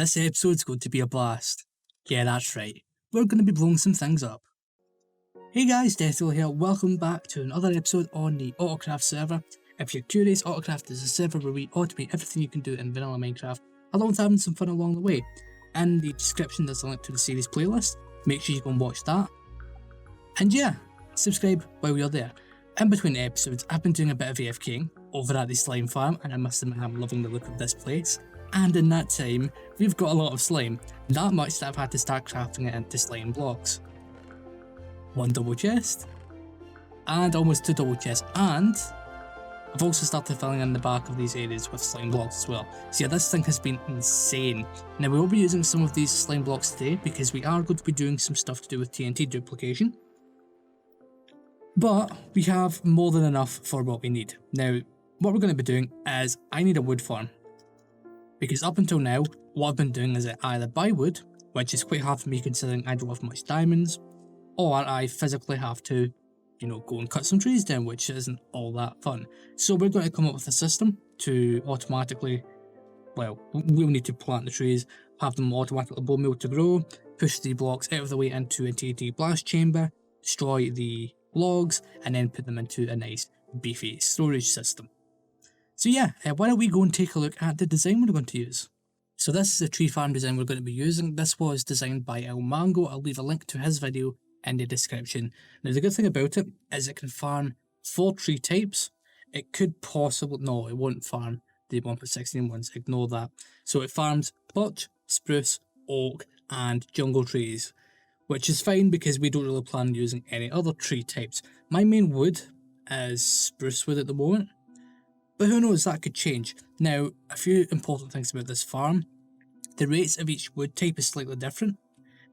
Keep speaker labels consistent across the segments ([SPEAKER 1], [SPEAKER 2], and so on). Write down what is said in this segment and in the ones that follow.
[SPEAKER 1] This episode's going to be a blast. Yeah, that's right. We're going to be blowing some things up. Hey guys, Deathdealer here. Welcome back to another episode on the AutoCraft server. If you're curious, AutoCraft is a server where we automate everything you can do in vanilla Minecraft, along with having some fun along the way. In the description there's a link to the series playlist. Make sure you go and watch that. And yeah, subscribe while you're there. In between the episodes, I've been doing a bit of AFKing over at the slime farm, and I must admit I'm loving the look of this place. And in that time, we've got a lot of slime, that much that I've had to start crafting it into slime blocks. One double chest, and almost two double chests, and I've also started filling in the back of these areas with slime blocks as well. So yeah, this thing has been insane. Now we will be using some of these slime blocks today because we are going to be doing some stuff to do with TNT duplication. But we have more than enough for what we need. Now, what we're going to be doing is I need a wood farm. Because up until now, what I've been doing is I either buy wood, which is quite hard for me considering I don't have much diamonds, or I physically have to, go and cut some trees down, which isn't all that fun. So we're going to come up with a system to automatically, we'll need to plant the trees, have them automatically bone meal to grow, push the blocks out of the way into a TNT blast chamber, destroy the logs, and then put them into a nice beefy storage system. So yeah, why don't we go and take a look at the design we're going to use. So this is the tree farm design we're going to be using. This was designed by El Mango. I'll leave a link to his video in the description. Now the good thing about it is it can farm 4 tree types. It could possibly, no, it won't farm the 1.16 ones, ignore that. So it farms birch, spruce, oak and jungle trees, which is fine because we don't really plan on using any other tree types. My main wood is spruce wood at the moment, but who knows, that could change. Now, a few important things about this farm. The rates of each wood type is slightly different.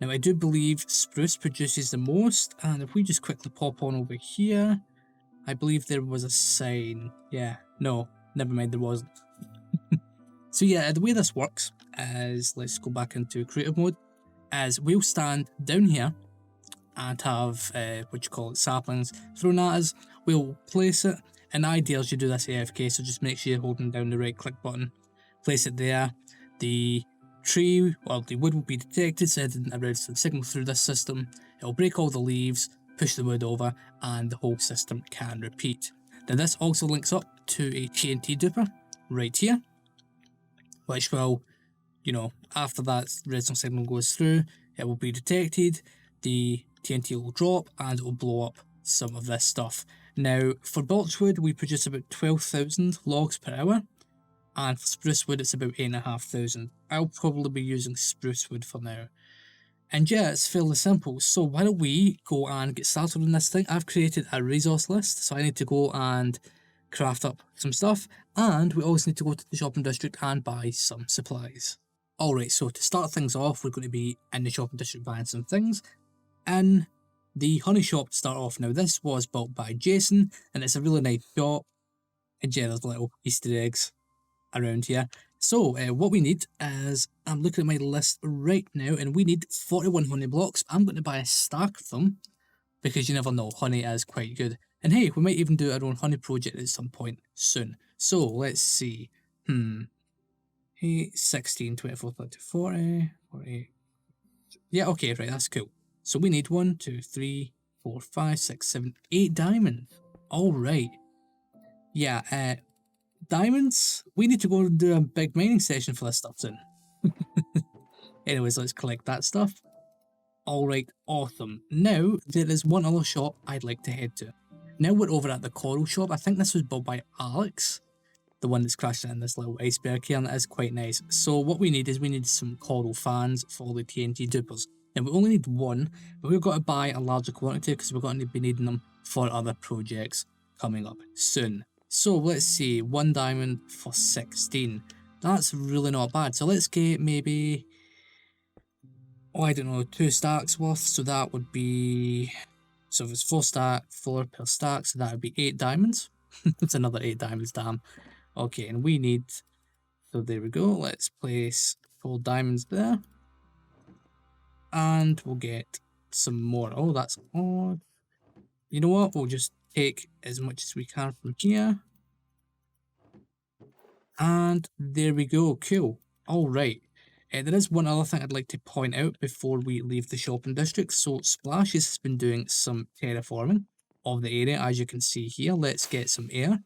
[SPEAKER 1] Now, I do believe spruce produces the most, and if we just quickly pop on over here, I believe there was a sign. Yeah, no, never mind, there wasn't. So yeah, the way this works is, let's go back into creative mode, is we'll stand down here and have, saplings thrown at us. We'll place it. And the idea is you do this AFK, so just make sure you're holding down the right click button. Place it there. The tree, or the wood will be detected, sending a redstone signal through this system. It'll break all the leaves, push the wood over, and the whole system can repeat. Now this also links up to a TNT duper right here, which will, after that redstone signal goes through, it will be detected, the TNT will drop, and it will blow up some of this stuff. Now, for birchwood, we produce about 12,000 logs per hour, and for spruce wood, it's about 8,500. I'll probably be using spruce wood for now. And yeah, it's fairly simple, so why don't we go and get started on this thing. I've created a resource list, so I need to go and craft up some stuff, and we also need to go to the shopping district and buy some supplies. Alright, so to start things off, we're going to be in the shopping district buying some things. In the honey shop to start off. Now this was built by Jason, and it's a really nice shop. And yeah, there's little Easter eggs around here. So what we need is, I'm looking at my list right now, and we need 41 honey blocks. I'm going to buy a stack of them, because you never know, honey is quite good. And hey, we might even do our own honey project at some point soon. So let's see. 8, 16, 24, 30, 40, 48. Yeah, okay, right, that's cool. So we need 1, 2, 3, 4, 5, 6, 7, 8 diamonds. Alright. Yeah, diamonds? We need to go and do a big mining session for this stuff soon. Anyways, let's collect that stuff. Alright, awesome. Now, there is one other shop I'd like to head to. Now we're over at the coral shop. I think this was built by Alex, the one that's crashing in this little iceberg here, and that is quite nice. So what we need is we need some coral fans for the TNT dupers. Now we only need 1, but we've got to buy a larger quantity because we're going to be needing them for other projects coming up soon. So let's see, 1 diamond for 16. That's really not bad. So let's get maybe, I don't know, 2 stacks worth. So that would be, so if it's 4 per stack, so that would be 8 diamonds. It's another 8 diamonds, damn. Okay, and we need, so there we go. Let's place 4 diamonds there. And we'll get some more. Oh, that's odd. You know what? We'll just take as much as we can from here. And there we go. Cool. Alright. There is one other thing I'd like to point out before we leave the shopping district. So Splashes has been doing some terraforming of the area, as you can see here. Let's get some air.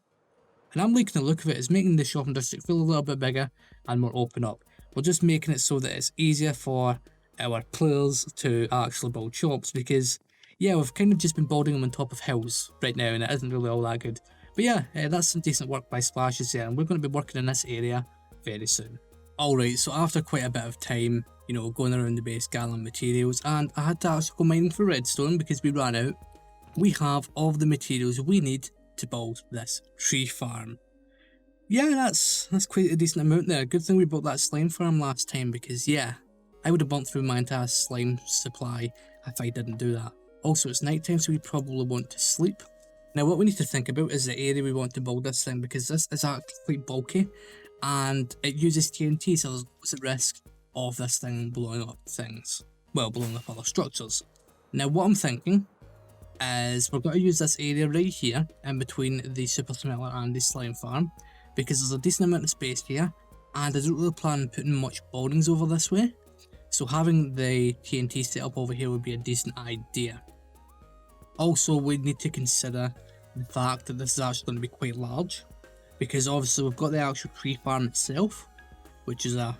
[SPEAKER 1] And I'm liking the look of it. It's making the shopping district feel a little bit bigger and more open up. We're just making it so that it's easier for our players to actually build shops, because yeah, we've kind of just been building them on top of hills right now, and it isn't really all that good. But yeah, that's some decent work by Splashes there, and we're going to be working in this area very soon. Alright, so after quite a bit of time, you know, going around the base gathering materials, and I had to actually go mining for redstone because we ran out, we have all of the materials we need to build this tree farm. Yeah, that's quite a decent amount there. Good thing we built that slime farm last time, because yeah, I would have burnt through my entire slime supply if I didn't do that. Also, it's nighttime, so we probably want to sleep. Now, what we need to think about is the area we want to build this thing, because this is actually quite bulky and it uses TNT, so there's a risk of this thing blowing up things. Well, blowing up other structures. Now, what I'm thinking is we're going to use this area right here in between the super smelter and the slime farm, because there's a decent amount of space here, and I don't really plan on putting much buildings over this way. So having the TNT set up over here would be a decent idea. Also, we need to consider the fact that this is actually going to be quite large, because obviously we've got the actual tree farm itself, which is a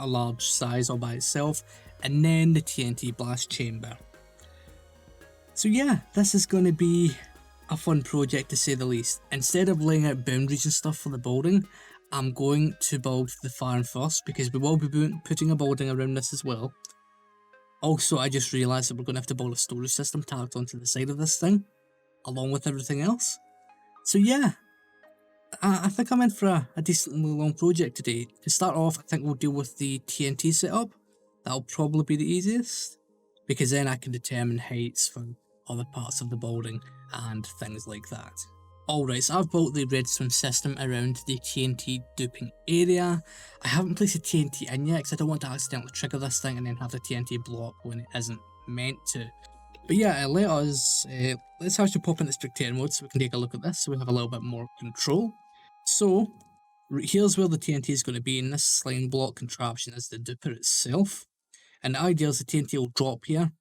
[SPEAKER 1] large size all by itself, and then the TNT blast chamber. So yeah, this is going to be a fun project to say the least. Instead of laying out boundaries and stuff for the building, I'm going to build the farm first, because we will be putting a building around this as well. Also, I just realised that we're going to have to build a storage system tacked onto the side of this thing, along with everything else. So yeah, I think I'm in for a decently long project today. To start off, I think we'll deal with the TNT setup. That'll probably be the easiest, because then I can determine heights for other parts of the building and things like that. Alright, so I've built the redstone system around the TNT duping area. I haven't placed the TNT in yet because I don't want to accidentally trigger this thing and then have the TNT blow up when it isn't meant to. But yeah, let's actually pop into spectator mode so we can take a look at this, so we have a little bit more control. So, here's where the TNT is going to be, and this slime block contraption is the duper itself. And the idea is the TNT will drop here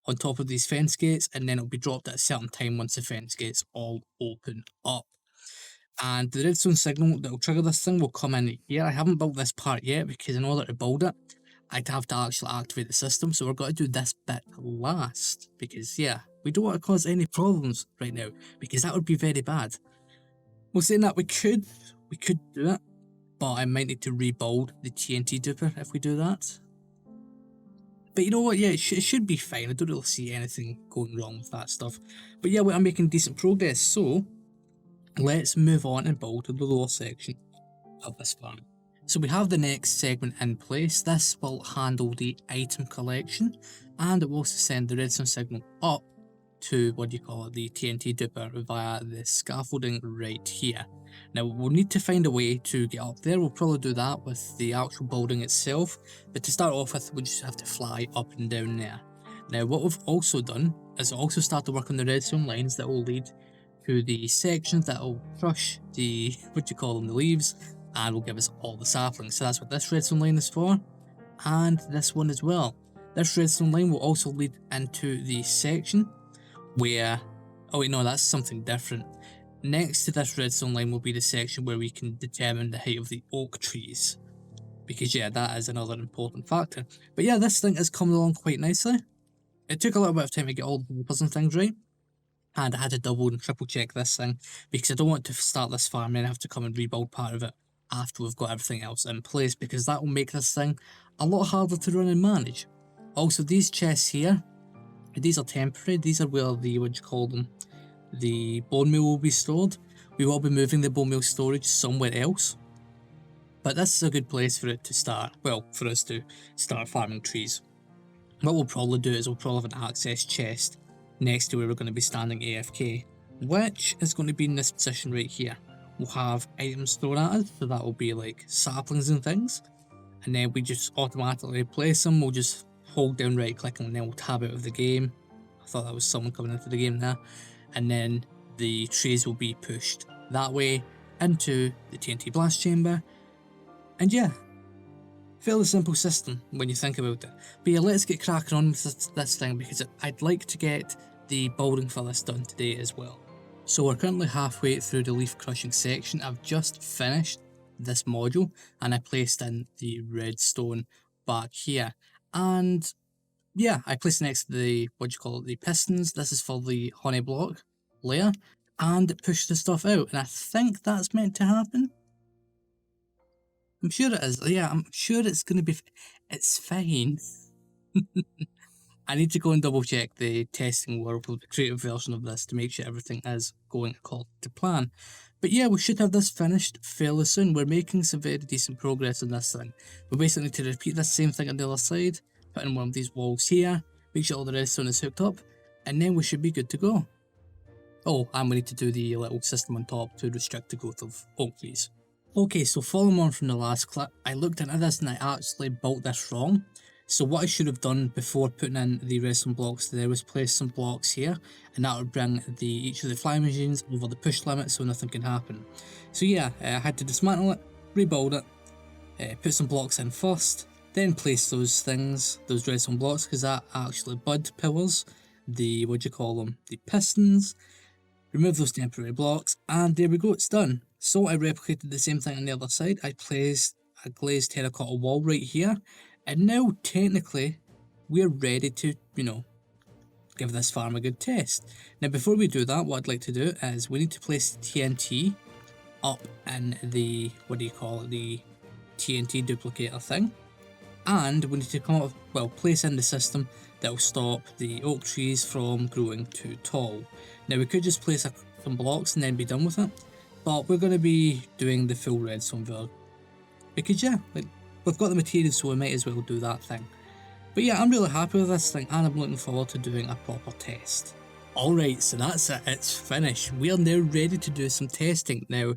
[SPEAKER 1] on top of these fence gates, and then it'll be dropped at a certain time once the fence gates all open up. And the redstone signal that will trigger this thing will come in here. I haven't built this part yet, because in order to build it, I'd have to actually activate the system, so we're going to do this bit last, because yeah, we don't want to cause any problems right now, because that would be very bad. Well, saying that, we could do it, but I might need to rebuild the TNT duper if we do that. But you know what, yeah, it should be fine. I don't really see anything going wrong with that stuff. But yeah, I'm making decent progress, so let's move on and build the lower section of this farm. So we have the next segment in place. This will handle the item collection, and it will also send the redstone signal up to, the TNT duper via the scaffolding right here. Now we'll need to find a way to get up there. We'll probably do that with the actual building itself, but to start off with, we just have to fly up and down there. Now what we've also done is also start to work on the redstone lines that will lead to the sections that will crush the, the leaves, and will give us all the saplings. So that's what this redstone line is for, and this one as well. This redstone line will also lead into the section where, oh wait, no, that's something different. Next to this redstone line will be the section where we can determine the height of the oak trees, because yeah, that is another important factor. But yeah, this thing is coming along quite nicely. It took a little bit of time to get all the papers and things right, and I had to double and triple check this thing, because I don't want to start this farm and then have to come and rebuild part of it after we've got everything else in place, because that will make this thing a lot harder to run and manage. Also, these chests here, these are temporary. These are where the, the bone meal will be stored. We will be moving the bone meal storage somewhere else, but this is a good place for it to start, well, for us to start farming trees. What we'll probably do is we'll probably have an access chest next to where we're going to be standing AFK, which is going to be in this position right here. We'll have items stored at it, so that will be like saplings and things, and then we just automatically place them. We'll just hold down right click and then we'll tab out of the game. I thought that was someone coming into the game there. And then the trees will be pushed that way into the TNT blast chamber. And yeah, Fairly simple system when you think about it. But yeah, let's get cracking on with this thing, because I'd like to get the building for this done today as well. So we're currently halfway through the leaf crushing section. I've just finished this module and I placed in the redstone back here. And yeah, I placed it next to the, the pistons. This is for the honey block layer, and it pushed the stuff out. And I think that's meant to happen. I'm sure it is. Yeah, I'm sure it's going to be... It's fine. I need to go and double check the testing world with the creative version of this to make sure everything is going according to plan. But yeah, we should have this finished fairly soon. We're making some very decent progress on this thing. We basically need to repeat the same thing on the other side, put in one of these walls here, make sure all the redstone is hooked up, and then we should be good to go. Oh, and we need to do the little system on top to restrict the growth of oak trees. Okay, so following on from the last clip, I looked into this and I actually built this wrong. So what I should have done before putting in the redstone blocks there was place some blocks here, and that would bring each of the flying machines over the push limit so nothing can happen. So yeah, I had to dismantle it, rebuild it, put some blocks in first, then place those redstone blocks, because that actually bud pillars the, the pistons, remove those temporary blocks, and there we go, it's done. So I replicated the same thing on the other side. I placed a glazed terracotta wall right here, and now technically we're ready to, give this farm a good test. Now before we do that, what I'd like to do is we need to place TNT up in the, the TNT duplicator thing, and we need to come up with, place in the system that will stop the oak trees from growing too tall. Now we could just place some blocks and then be done with it, but we're going to be doing the full redstone build, because yeah, we've got the materials, so we might as well do that thing. But yeah, I'm really happy with this thing, and I'm looking forward to doing a proper test. Alright, so that's it, it's finished. We are now ready to do some testing. Now,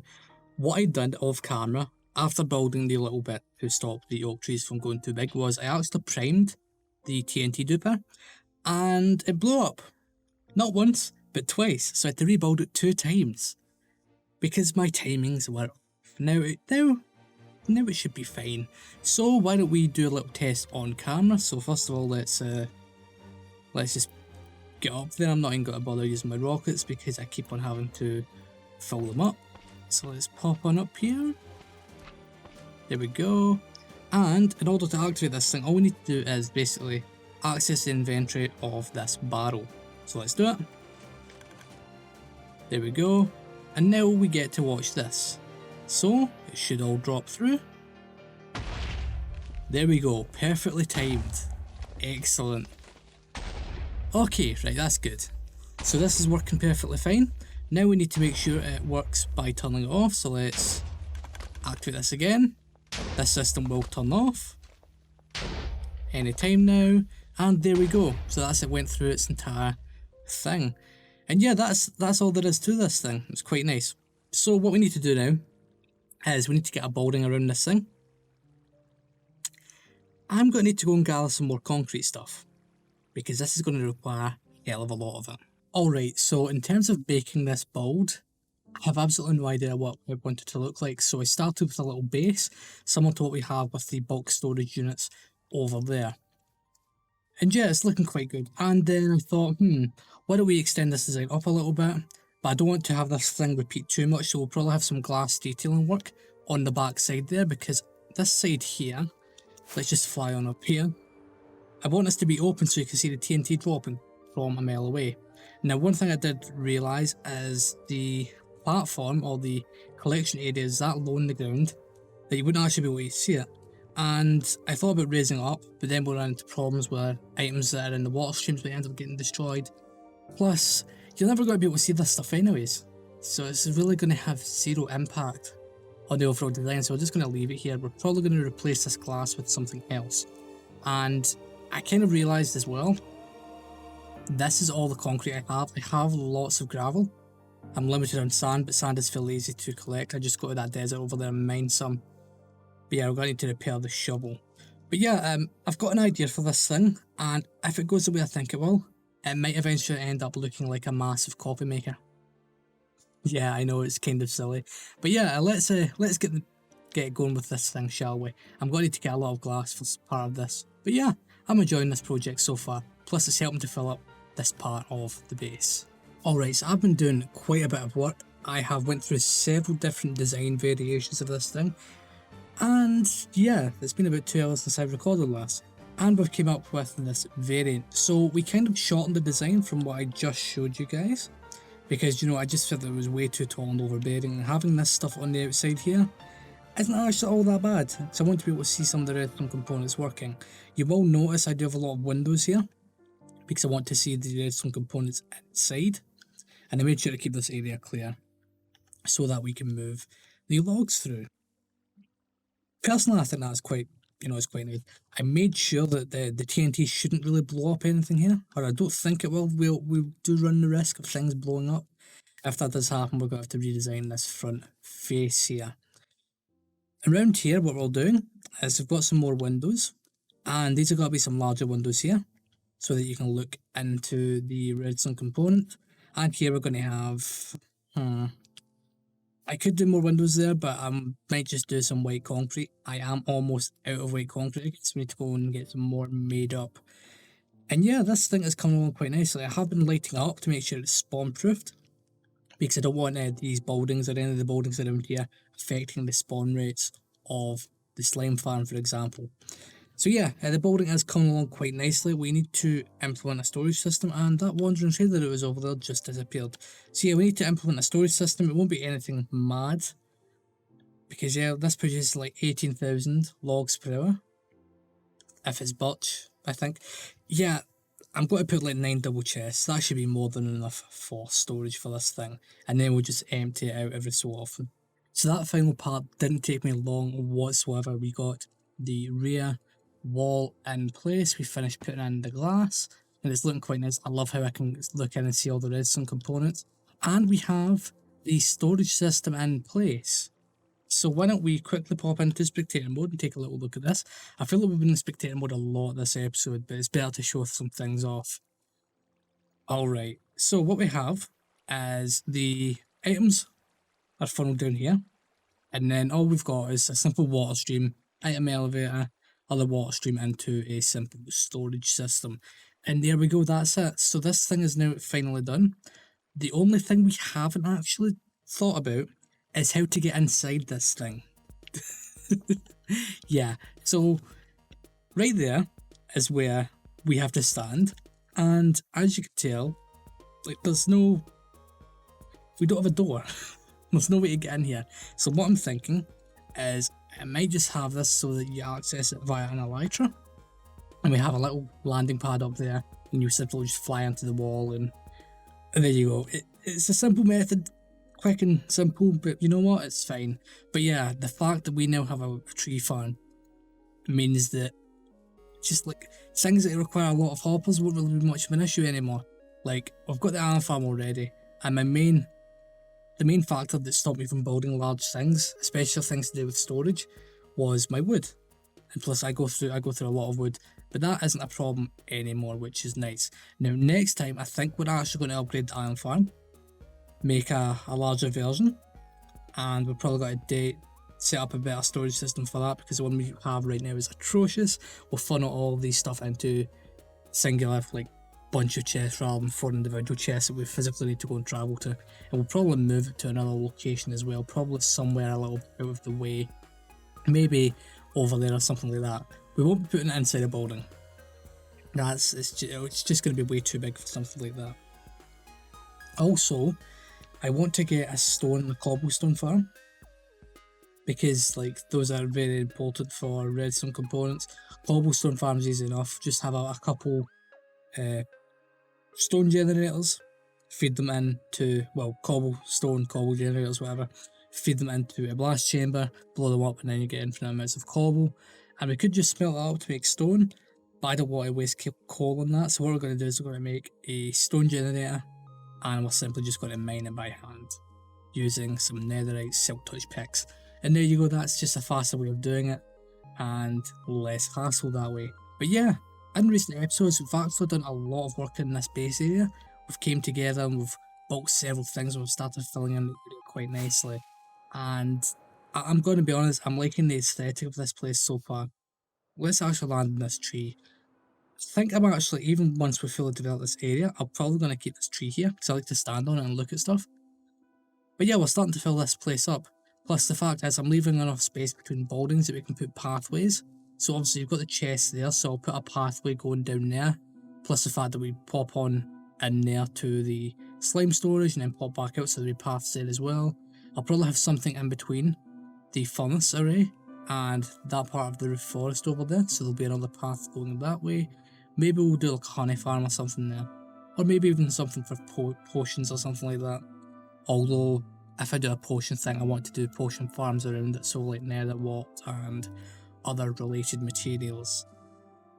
[SPEAKER 1] what I did off camera, after building the little bit to stop the oak trees from going too big, was I actually primed the TNT duper, and it blew up. Not once, but twice, so I had to rebuild it 2 times, because my timings were off. Now it should be fine. So why don't we do a little test on camera? So first of all, let's just get up there. I'm not even going to bother using my rockets because I keep on having to fill them up. So let's pop on up here. There we go. And in order to activate this thing, all we need to do is basically access the inventory of this barrel. So let's do it. There we go. And now we get to watch this. So it should all drop through. There we go, perfectly timed. Excellent. Okay, right, that's good. So this is working perfectly fine. Now we need to make sure it works by turning it off. So let's activate this again. This system will turn off anytime now. And there we go. So that's it, went through its entire thing. And yeah, that's all there is to this thing. It's quite nice. So what we need to do now is we need to get a building around this thing. I'm going to need to go and gather some more concrete stuff, because this is going to require a hell of a lot of it. Alright, so in terms of making this build, I have absolutely no idea what I want it to look like. So I started with a little base, similar to what we have with the bulk storage units over there. And yeah, it's looking quite good. And then I thought, why don't we extend this design up a little bit? But I don't want to have this thing repeat too much, so we'll probably have some glass detailing work on the back side there, because this side here, let's just fly on up here. I want this to be open so you can see the TNT dropping from a mile away. Now, one thing I did realise is the platform, or the collection area, is that low in the ground that you wouldn't actually be able to see it. And I thought about raising it up, but then we ran into problems where items that are in the water streams may end up getting destroyed. Plus, you're never going to be able to see this stuff anyways, so it's really going to have zero impact on the overall design, so we're just going to leave it here. We're probably going to replace this glass with something else. And I kind of realised as well, this is all the concrete I have. I have lots of gravel. I'm limited on sand, but sand is fairly easy to collect. I just go to that desert over there and mine some. But yeah, we're going to need to repair the shovel. But yeah, I've got an idea for this thing, and if it goes the way I think it will, it might eventually end up looking like a massive coffee maker. Yeah, I know, it's kind of silly. But yeah, let's get get going with this thing, shall we? I'm going to need to get a lot of glass for part of this. But yeah, I'm enjoying this project so far. Plus it's helping to fill up this part of the base. Alright, so I've been doing quite a bit of work. I have went through several different design variations of this thing. And yeah, it's been about 2 hours since I recorded last. And we've came up with this variant. So we kind of shortened the design from what I just showed you guys. Because, you know, I just felt that it was way too tall and overbearing. And having this stuff on the outside here isn't actually all that bad. So I want to be able to see some of the redstone components working. You will notice I do have a lot of windows here, because I want to see the redstone components inside. And I made sure to keep this area clear so that we can move the logs through. Personally, I think that's quite, you know, it's quite nice. I made sure that the TNT shouldn't really blow up anything here, or I don't think it will. We do run the risk of things blowing up. If that does happen, we're going to have to redesign this front face here. Around here, what we're doing is we've got some more windows, and these are going to be some larger windows here, so that you can look into the redstone component. And here we're going to have, I could do more windows there, but I might just do some white concrete. I am almost out of white concrete, so we need to go and get some more made up. And yeah, this thing is coming along quite nicely. I have been lighting up to make sure it's spawn proofed, because I don't want these buildings or any of the buildings around here affecting the spawn rates of the slime farm, for example. So yeah, the building is coming along quite nicely. We need to implement a storage system, and that wandering trader that was over there just disappeared. So yeah, we need to implement a storage system. It won't be anything mad, because yeah, this produces like 18,000 logs per hour, if it's birch, I think. Yeah, I'm going to put like 9 double chests. That should be more than enough for storage for this thing, and then we'll just empty it out every so often. So that final part didn't take me long whatsoever. We got the rear wall in place, we finished putting in the glass, and it's looking quite nice. I love how I can look in and see all the redstone components, and we have the storage system in place. So why don't we quickly pop into spectator mode and take a little look at this. I feel like we've been in spectator mode a lot this episode, but it's better to show some things off. Alright, so what we have is the items are funneled down here, and then all we've got is a simple water stream, item elevator, other water stream into a simple storage system. And there we go, that's it. So this thing is now finally done. The only thing we haven't actually thought about is how to get inside this thing. Yeah, so right there is where we have to stand. And as you can tell, like we don't have a door. There's no way to get in here. So what I'm thinking is I might just have this so that you access it via an elytra, and we have a little landing pad up there, and you simply just fly into the wall, and there you go. It's a simple method, quick and simple, but you know what, it's fine. But yeah, the fact that we now have a tree farm means that just like things that require a lot of hoppers won't really be much of an issue anymore. Like, we've got the iron farm already, and the main factor that stopped me from building large things, especially things to do with storage, was my wood. And plus I go through a lot of wood, but that isn't a problem anymore, which is nice. Now next time I think we're actually going to upgrade the iron farm, make a larger version, and we've probably got to set up a better storage system for that, because the one we have right now is atrocious. We'll funnel all of these stuff into singular, like, bunch of chests rather than 4 individual chests that we physically need to go and travel to. And we'll probably move it to another location as well, probably somewhere a little out of the way, maybe over there or something like that. We won't be putting it inside a building. It's just going to be way too big for something like that. Also, I want to get a stone and a cobblestone farm, because like those are very important for redstone components. Cobblestone farm's easy enough, just have a couple stone generators, feed them into, well, cobble generators, whatever, feed them into a blast chamber, blow them up, and then you get infinite amounts of cobble. And we could just smelt it up to make stone, but I don't want to waste coal on that, so what we're going to do is we're going to make a stone generator, and we're simply just going to mine it by hand using some netherite silk touch picks. And there you go, that's just a faster way of doing it, and less hassle that way. But yeah, in recent episodes, we've actually done a lot of work in this base area. We've came together and we've built several things, and we've started filling in the area quite nicely. And I'm going to be honest, I'm liking the aesthetic of this place so far. Let's actually land in this tree. I think I'm actually, even once we fully develop this area, I'm probably going to keep this tree here because I like to stand on it and look at stuff. But yeah, we're starting to fill this place up. Plus the fact is I'm leaving enough space between buildings that we can put pathways. So obviously you've got the chest there, so I'll put a pathway going down there. Plus the fact that we pop on in there to the slime storage and then pop back out, so there'll be paths there as well. I'll probably have something in between the furnace array and that part of the roof forest over there, so there'll be another path going that way. Maybe we'll do like a honey farm or something there. Or maybe even something for potions or something like that. Although, if I do a potion thing, I want to do potion farms around it, so like nether wart and other related materials.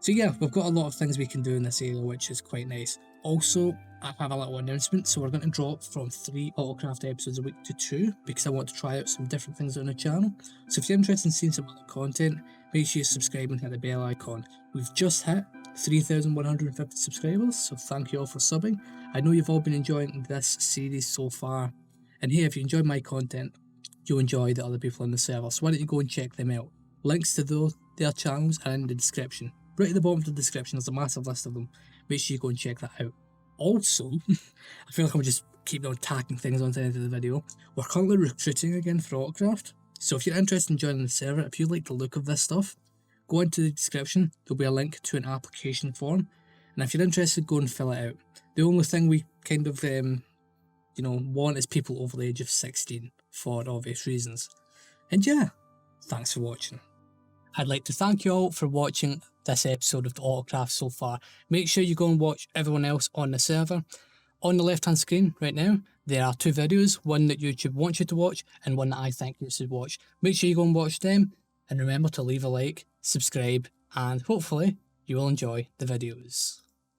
[SPEAKER 1] So yeah, we've got a lot of things we can do in this area, which is quite nice. Also, I have a little announcement, so we're going to drop from 3 AutoCraft episodes a week to 2, because I want to try out some different things on the channel. So if you're interested in seeing some other content, make sure you subscribe and hit the bell icon. We've just hit 3,150 subscribers, so thank you all for subbing. I know you've all been enjoying this series so far, and hey, if you enjoy my content, you'll enjoy the other people in the server, so why don't you go and check them out. Links to their channels are in the description. Right at the bottom of the description, there's a massive list of them. Make sure you go and check that out. Also, I feel like I'm just keep on tacking things onto the end of the video. We're currently recruiting again for AutoCraft. So if you're interested in joining the server, if you like the look of this stuff, go into the description. There'll be a link to an application form. And if you're interested, go and fill it out. The only thing we kind of, want is people over the age of 16 for obvious reasons. And yeah, thanks for watching. I'd like to thank you all for watching this episode of the AutoCraft so far. Make sure you go and watch everyone else on the server. On the left hand screen right now, there are 2 videos, one that YouTube wants you to watch and one that I think you should watch. Make sure you go and watch them, and remember to leave a like, subscribe, and hopefully you will enjoy the videos.